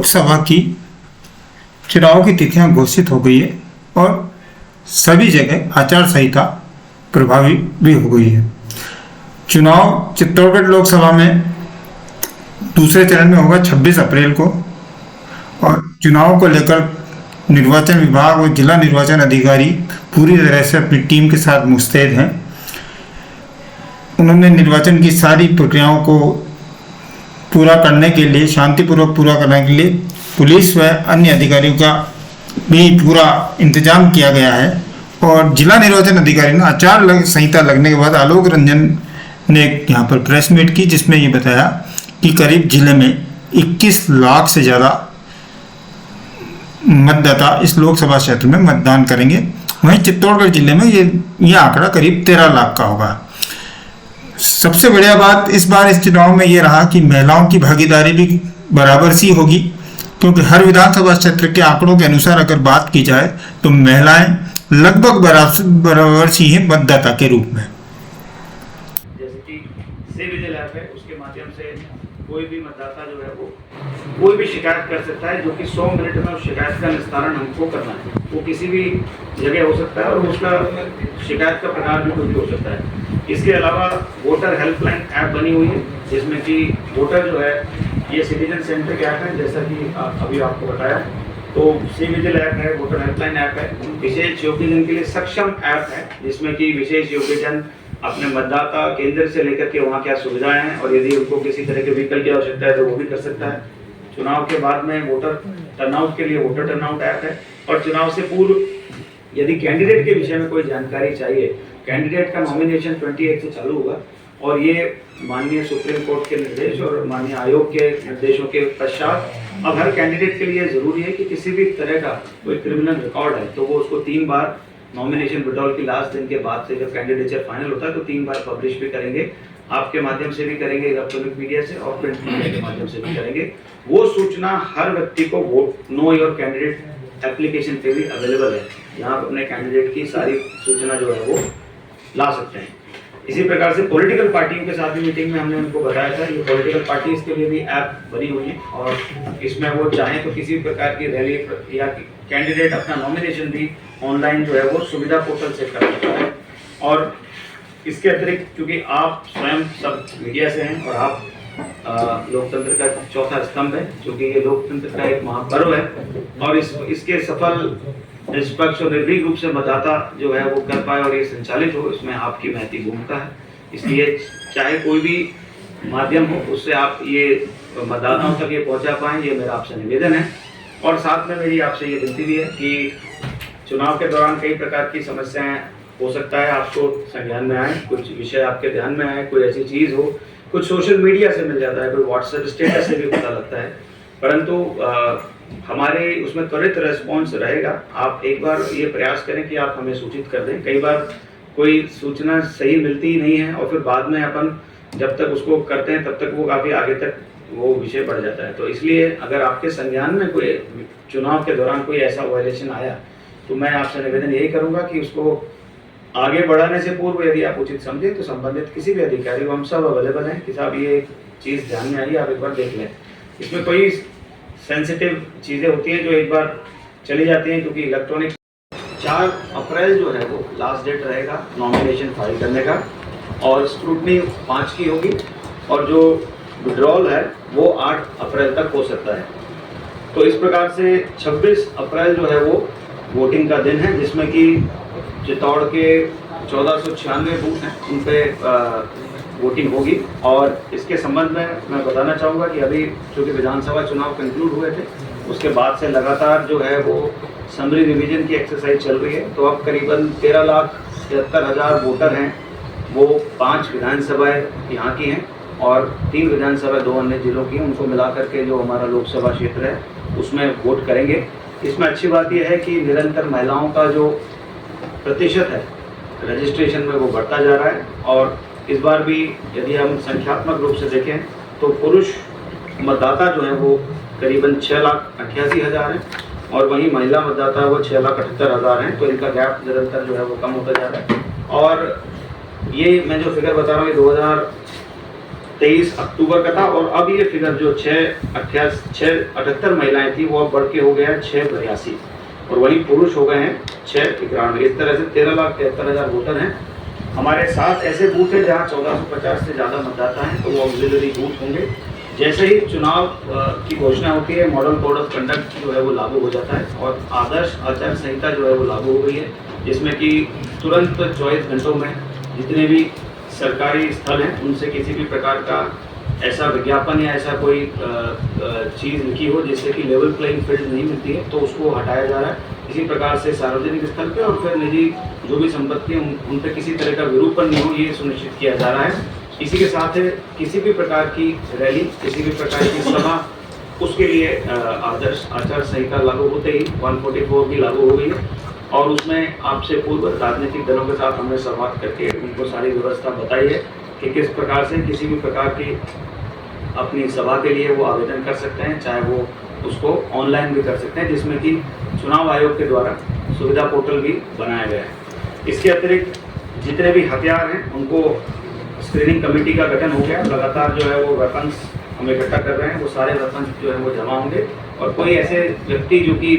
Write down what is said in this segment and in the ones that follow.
लोकसभा की चुनाव की तिथियां घोषित हो गई है और सभी जगह आचार संहिता प्रभावी भी हो गई है। चुनाव चित्तौड़गढ़ लोकसभा में दूसरे चरण में होगा 26 अप्रैल को और चुनाव को लेकर निर्वाचन विभाग और जिला निर्वाचन अधिकारी पूरी तरह से अपनी टीम के साथ मुस्तैद हैं। उन्होंने निर्वाचन की सारी प्रक्रियाओं को पूरा करने के लिए, शांतिपूर्वक पूरा करने के लिए पुलिस व अन्य अधिकारियों का भी पूरा इंतजाम किया गया है। और जिला निर्वाचन अधिकारी ने आचार संहिता लगने के बाद आलोक रंजन ने यहाँ पर प्रेस मीट की, जिसमें ये बताया कि करीब जिले में 21 लाख से ज़्यादा मतदाता इस लोकसभा क्षेत्र में मतदान करेंगे। वहीं चित्तौड़गढ़ जिले में ये आंकड़ा करीब 13 लाख का होगा। सबसे बढ़िया बात इस बार इस चुनाव में ये रहा कि महिलाओं की भागीदारी भी बराबर सी होगी, क्योंकि हर विधानसभा क्षेत्र के आंकड़ों के अनुसार अगर बात की जाए तो महिलाएं लगभग बराबर सी हैं मतदाता के रूप में। जैसे कि सी विजिल ऐप है, उसके माध्यम से कोई भी मतदाता जो है वो कोई भी शिकायत कर सकता है, जो कि 100 मिनट में उस शिकायत का निस्तारण हमको करना है। वो किसी भी जगह हो सकता है और उसका शिकायत का प्रकार भी कोई भी हो सकता है। इसके अलावा वोटर हेल्पलाइन ऐप बनी हुई है, जिसमें कि वोटर जो है ये सिटीजन सेंट्रिक ऐप है, जैसा कि अभी आपको बताया। तो सी विजिल ऐप है, वोटर हेल्पलाइन ऐप है, विशेष योग्यजन के लिए सक्षम ऐप है, जिसमें कि विशेष योग्यजन अपने मतदाता केंद्र से लेकर के वहाँ क्या सुविधाएं हैं और यदि उनको किसी तरह के व्हीकल की आवश्यकता है तो वो भी कर सकता है। चुनाव के बाद में वोटर टर्नआउट के लिए वोटर टर्नआउट ऐप है। और चुनाव से पूर्व यदि कैंडिडेट के विषय में कोई जानकारी चाहिए, कैंडिडेट का नॉमिनेशन 28 से चालू होगा और ये माननीय सुप्रीम कोर्ट के निर्देश और माननीय आयोग के निर्देशों के पश्चात अब हर कैंडिडेट के लिए जरूरी है कि किसी भी तरह का कोई क्रिमिनल रिकॉर्ड है तो वो उसको 3 बार नॉमिनेशन विड्रॉल की लास्ट दिन के बाद से जब कैंडिडेचर फाइनल होता है तो 3 बार पब्लिश भी करेंगे, आपके माध्यम से भी करेंगे, इलेक्ट्रॉनिक मीडिया से और प्रिंट मीडिया के माध्यम से भी करेंगे। वो सूचना हर व्यक्ति को won't know your candidate application पे भी अवेलेबल है। यहाँ पर अपने कैंडिडेट की सारी सूचना जो है वो ला सकते हैं। इसी प्रकार से पॉलिटिकल पार्टियों के साथ भी मीटिंग में हमने उनको बताया था, ये पॉलिटिकल पार्टीज के लिए भी ऐप बनी हुई है और इसमें वो चाहें तो किसी प्रकार की रैली या कैंडिडेट अपना नॉमिनेशन भी ऑनलाइन जो है वो सुविधा पोर्टल से कर सकता है। और इसके अतिरिक्त क्योंकि आप स्वयं सब मीडिया से हैं और आप लोकतंत्र का चौथा स्तंभ है, क्योंकि ये लोकतंत्र का एक महापर्व है और इसके सफल निष्पक्ष और निर्भीक रूप से मतदाता जो है वो कर पाए और ये संचालित हो, इसमें आपकी महती भूमिका है। इसलिए चाहे कोई भी माध्यम हो उससे आप ये मतदाताओं तक ये पहुंचा पाएं, ये मेरा आपसे निवेदन है। और साथ में मेरी आपसे ये विनती भी है कि चुनाव के दौरान कई प्रकार की समस्याएं हो सकता है आपको संज्ञान में आए, कुछ विषय आपके ध्यान में आए, कोई ऐसी चीज हो, कुछ सोशल मीडिया से मिल जाता है, कोई व्हाट्सएप स्टेटस से भी पता लगता है, परंतु हमारे उसमें त्वरित रेस्पॉन्स रहेगा। आप एक बार ये प्रयास करें कि आप हमें सूचित कर दें। कई बार कोई सूचना सही मिलती ही नहीं है और फिर बाद में अपन जब तक उसको करते हैं तब तक वो काफ़ी आगे तक वो विषय बढ़ जाता है। तो इसलिए अगर आपके संज्ञान में कोई चुनाव के दौरान कोई ऐसा वायलेशन आया तो मैं आपसे निवेदन यही करूँगा कि उसको आगे बढ़ाने से पूर्व यदि आप उचित समझें तो संबंधित किसी भी अधिकारी को हम सब अवेलेबल हैं कि साहब ये चीज़ ध्यान में आई, आप एक बार देख लें। इसमें कोई सेंसिटिव चीज़ें होती हैं जो एक बार चली जाती हैं, क्योंकि इलेक्ट्रॉनिक 4 अप्रैल जो है वो लास्ट डेट रहेगा नॉमिनेशन फाइल करने का और स्क्रूटनी 5 की होगी और जो विड्रॉल है वो 8 अप्रैल तक हो सकता है। तो इस प्रकार से 26 अप्रैल जो है वो वोटिंग का दिन है, जिसमें कि चित्तौड़ के 1496 बूथ हैं उन पर वोटिंग होगी। और इसके संबंध में मैं बताना चाहूँगा कि अभी चूँकि विधानसभा चुनाव कंक्लूड हुए थे उसके बाद से लगातार जो है वो समरी रिवीजन की एक्सरसाइज चल रही है। तो अब करीबन 13,73,000 वोटर हैं, वो 5 विधानसभाएँ यहाँ की हैं और 3 विधानसभा 2 अन्य जिलों की, उनको मिला करके जो हमारा लोकसभा क्षेत्र है उसमें वोट करेंगे। इसमें अच्छी बात यह है कि निरंतर महिलाओं का जो प्रतिशत है रजिस्ट्रेशन में वो बढ़ता जा रहा है और इस बार भी यदि हम संख्यात्मक रूप से देखें तो पुरुष मतदाता जो है वो करीबन 6,88,000 हैं और वहीं महिला मतदाता वो 6,78,000 हैं। तो इनका गैप निरंतर जो है वो कम होता जा रहा है। और ये मैं जो फिगर बता रहा हूँ ये 23 अक्टूबर का था, और अब ये फिगर जो 678 महिलाएं थी वो अब बढ़ के हो गया है 682, और वहीं पुरुष हो गए हैं 691। इस तरह से 13,73,000 वोटर हैं। हमारे 7 ऐसे बूथ हैं जहां 1450 से ज़्यादा मतदाता हैं, तो वो ऑक्सिलरी बूथ होंगे। जैसे ही चुनाव की घोषणा होती है, मॉडल कोड ऑफ कंडक्ट जो है वो लागू हो जाता है, और आदर्श आचार संहिता जो है वो लागू हो गई है, जिसमें कि तुरंत 24 घंटों में जितने भी सरकारी स्थल हैं उनसे किसी भी प्रकार का ऐसा विज्ञापन या ऐसा कोई चीज़ लिखी हो जिससे कि लेवल प्लेइंग फील्ड नहीं मिलती है, तो उसको हटाया जा रहा है। इसी प्रकार से सार्वजनिक स्थल पे और फिर निजी जो भी संपत्ति है उन पर किसी तरह का विरूपण नहीं हो, ये सुनिश्चित किया जा रहा है। इसी के साथ किसी भी प्रकार की रैली, किसी भी प्रकार की सभा, उसके लिए आदर्श आचार संहिता लागू होते ही 144 भी लागू हो गई है, और उसमें आपसे पूर्व राजनीतिक दलों के साथ हमने संवाद करके उनको सारी व्यवस्था बताई है कि किस प्रकार से किसी भी प्रकार की अपनी सभा के लिए वो आवेदन कर सकते हैं, चाहे वो उसको ऑनलाइन भी कर सकते हैं, जिसमें कि चुनाव आयोग के द्वारा सुविधा पोर्टल भी बनाया गया है। इसके अतिरिक्त जितने भी हथियार हैं उनको स्क्रीनिंग कमेटी का गठन हो गया। लगातार जो है वो वेपन्स हम इकट्ठा कर रहे हैं, वो सारे वेपन्स जो है वो जमा होंगे, और कोई ऐसे व्यक्ति जो कि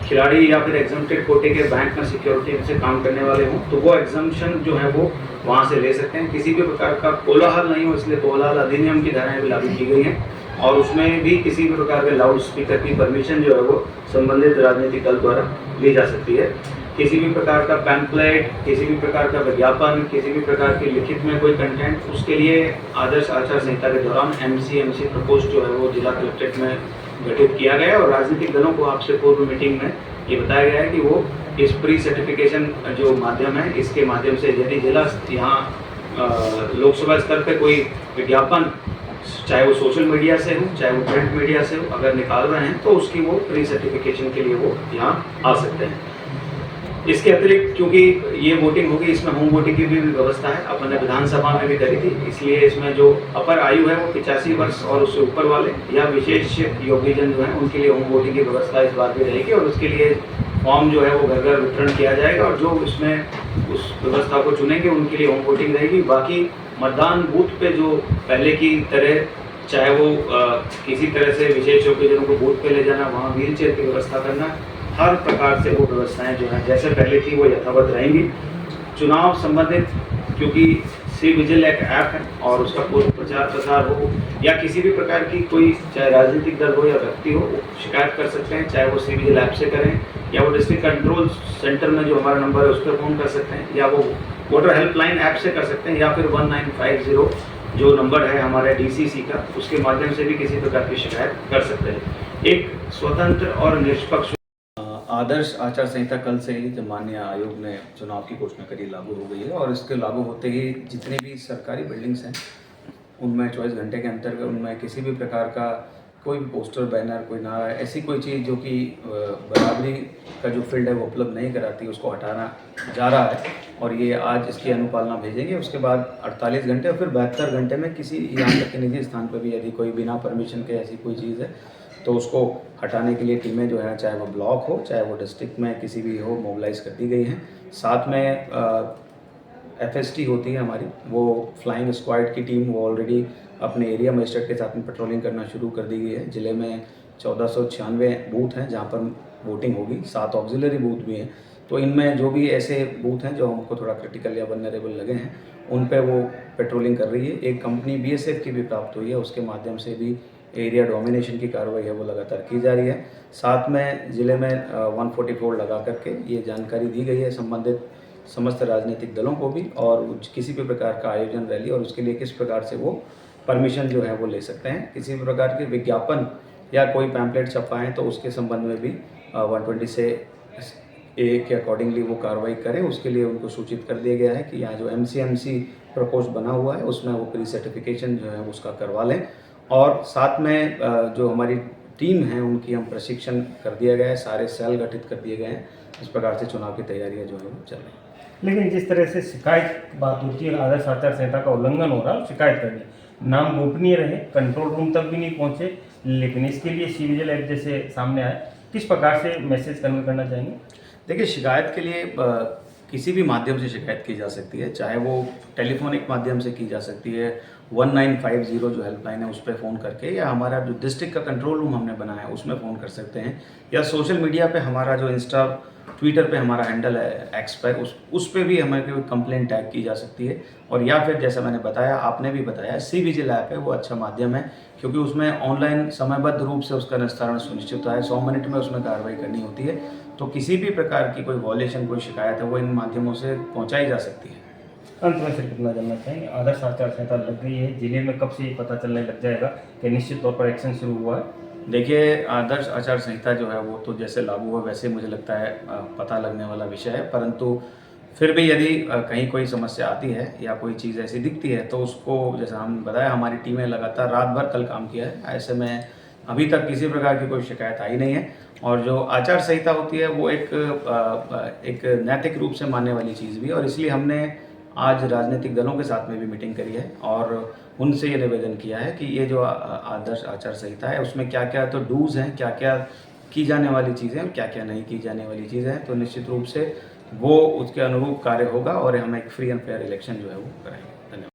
खिलाड़ी या फिर एग्जम्प्टेड कोटे के बैंक में सिक्योरिटी से काम करने वाले हों, तो वो एग्जम्पशन जो है वो वहाँ से ले सकते हैं। किसी भी प्रकार का कोलाहल नहीं हो, इसलिए कोलाहल अधिनियम की धाराएं भी लागू की गई हैं, और उसमें भी किसी भी प्रकार के लाउड स्पीकर की परमिशन जो है वो संबंधित राजनीतिक दल द्वारा ली जा सकती है। किसी भी प्रकार का पैम्पलेट, किसी भी प्रकार का विज्ञापन, किसी भी प्रकार की लिखित में कोई कंटेंट, उसके लिए आदर्श आचार संहिता के दौरान एमसी प्रकोष्ठ जो है वो जिला कलेक्ट्रेट में गठित किया गया है, और राजनीतिक दलों को आपसे पूर्व मीटिंग में ये बताया गया है कि वो इस प्री सर्टिफिकेशन जो माध्यम है, इसके माध्यम से यदि जिला यहाँ लोकसभा स्तर पर कोई विज्ञापन, चाहे वो सोशल मीडिया से हो, चाहे वो प्रिंट मीडिया से हो, अगर निकाल रहे हैं तो उसकी वो प्री सर्टिफिकेशन के लिए वो यहाँ आ सकते हैं। इसके अतिरिक्त क्योंकि ये वोटिंग होगी, इसमें होम वोटिंग की भी व्यवस्था है, अपन ने विधानसभा में भी करी थी, इसलिए इसमें जो अपर आयु है वो 85 वर्ष और उससे ऊपर वाले या विशेष योग्यजन जो हैं उनके लिए होम वोटिंग की व्यवस्था इस बार भी रहेगी, और उसके लिए फॉर्म जो है वो घर घर वितरण किया जाएगा, और जो इसमें उस व्यवस्था को चुनेंगे उनके लिए होम वोटिंग रहेगी। बाकी मतदान बूथ पे जो पहले की तरह, चाहे वो किसी तरह से विशेष योग्यजनों को बूथ पे ले जाना, वहाँ व्हील चेयर की व्यवस्था करना, हर प्रकार से वो व्यवस्थाएं जो हैं जैसे पहले थी वो यथावत रहेंगी। चुनाव संबंधित क्योंकि सी विजिल एक ऐप है, और उसका पूर्व प्रचार प्रसार हो या किसी भी प्रकार की कोई, चाहे राजनीतिक दल हो या व्यक्ति हो, वो शिकायत कर सकते हैं, चाहे वो सी विजिल ऐप से करें, या वो डिस्ट्रिक्ट कंट्रोल सेंटर में जो हमारा नंबर है उस पर फ़ोन कर सकते हैं, या वो वोटर हेल्पलाइन ऐप से कर सकते हैं, या फिर 1950 जो नंबर है हमारे DCC का, उसके माध्यम से भी किसी प्रकार की शिकायत कर सकते हैं। एक स्वतंत्र और निष्पक्ष आदर्श आचार संहिता कल से ही जब माननीय आयोग ने चुनाव की घोषणा करी लागू हो गई है, और इसके लागू होते ही जितनी भी सरकारी बिल्डिंग्स हैं उनमें 24 घंटे के अंतर्गत उनमें किसी भी प्रकार का कोई भी पोस्टर, बैनर, कोई नारा, ऐसी कोई चीज़ जो कि बराबरी का जो फील्ड है वो उपलब्ध नहीं कराती, उसको हटाना जा रहा है, और ये आज इसकी अनुपालना भेजेंगे। उसके बाद 48 घंटे और फिर 72 घंटे में किसी यहाँ तक के निजी स्थान पर भी यदि कोई बिना परमिशन के ऐसी कोई चीज़ है तो उसको हटाने के लिए टीमें जो है, चाहे वो ब्लॉक हो चाहे वो डिस्ट्रिक्ट में किसी भी हो, मोबिलाइज़ कर दी गई हैं। साथ में FST होती है हमारी, वो फ्लाइंग स्क्वाड की टीम, वो ऑलरेडी अपने एरिया मजिस्ट्रेट के साथ में पेट्रोलिंग करना शुरू कर दी गई है। ज़िले में 1496 बूथ हैं जहाँ पर वोटिंग होगी, 7 ऑक्सिलरी बूथ भी हैं, तो इनमें जो भी ऐसे बूथ हैं जो हमको थोड़ा क्रिटिकल या वल्नरेबल लगे हैं उन पे वो पेट्रोलिंग कर रही है। एक कंपनी BSF की भी प्राप्त हुई है, उसके माध्यम से भी एरिया डोमिनेशन की कार्रवाई है वो लगातार की जा रही है। साथ में ज़िले में 144 लगा करके ये जानकारी दी गई है संबंधित समस्त राजनीतिक दलों को भी, और किसी भी प्रकार का आयोजन, रैली, और उसके लिए किस प्रकार से वो परमिशन जो है वो ले सकते हैं। किसी भी प्रकार के विज्ञापन या कोई पैम्पलेट छपवाएँ तो उसके संबंध में भी 120 से A के अकॉर्डिंगली वो कार्रवाई करें, उसके लिए उनको सूचित कर दिया गया है कि यहाँ जो MCMC प्रकोष्ठ बना हुआ है उसमें वो प्री सर्टिफिकेशन जो है उसका करवा लें। और साथ में जो हमारी टीम है उनकी हम प्रशिक्षण कर दिया गया है, सारे सेल गठित कर दिए गए हैं। इस प्रकार से चुनाव की तैयारियां जो है वो चल रही हैं। लेकिन जिस तरह से शिकायत की बात होती है, आदर्श आचार संहिता का उल्लंघन हो रहा है, शिकायत करनी, नाम गोपनीय रहे, कंट्रोल रूम तक भी नहीं पहुंचे, लेकिन इसके लिए सी विजिल ऐप जैसे सामने आए, किस प्रकार से मैसेज कन्वे करना चाहेंगे? देखिए, शिकायत के लिए किसी भी माध्यम से शिकायत की जा सकती है, चाहे वो टेलीफोनिक माध्यम से की जा सकती है, 1950 जो हेल्पलाइन है उस पर फ़ोन करके, या हमारा जो डिस्ट्रिक्ट का कंट्रोल रूम हमने बनाया है उसमें फ़ोन कर सकते हैं, या सोशल मीडिया पे हमारा जो इंस्टा ट्विटर पे हमारा हैंडल है एक्स पर, उस पे भी हमें कोई कंप्लेंट टैग की जा सकती है। और या फिर जैसा मैंने बताया, आपने भी बताया, सी विजिल ऐप है, वो अच्छा माध्यम है क्योंकि उसमें ऑनलाइन समयबद्ध रूप से उसका निस्तारण सुनिश्चित होता है, 100 मिनट में उसमें कार्रवाई करनी होती है। तो किसी भी प्रकार की कोई वॉयलेशन, कोई शिकायत है, वो इन माध्यमों से पहुंचाई जा सकती है। अंत में सिर्फ इतना जानना चाहेंगे, आदर्श आचार संहिता लग गई है, जिले में कब से ये पता चलने लग जाएगा कि निश्चित तौर पर एक्शन शुरू हुआ है? देखिए, आदर्श आचार संहिता जो है वो तो जैसे लागू हुआ वैसे मुझे लगता है पता लगने वाला विषय है, परंतु फिर भी यदि कहीं कोई समस्या आती है या कोई चीज़ ऐसी दिखती है तो उसको, जैसा हम बताया, हमारी टीमें लगातार रात भर कल काम किया है। ऐसे में अभी तक किसी प्रकार की कोई शिकायत आई नहीं है। और जो आचार संहिता होती है वो एक नैतिक रूप से मानने वाली चीज़ भी है, और इसलिए हमने आज राजनीतिक दलों के साथ में भी मीटिंग करी है और उनसे ये निवेदन किया है कि ये जो आदर्श आचार संहिता है उसमें क्या क्या तो डूज़ हैं, क्या क्या की जाने वाली चीज़ें हैं, क्या क्या नहीं की जाने वाली चीज़ें हैं, तो निश्चित रूप से वो उसके अनुरूप कार्य होगा और हम एक फ्री एंड फेयर इलेक्शन जो है वो कराएंगे। धन्यवाद।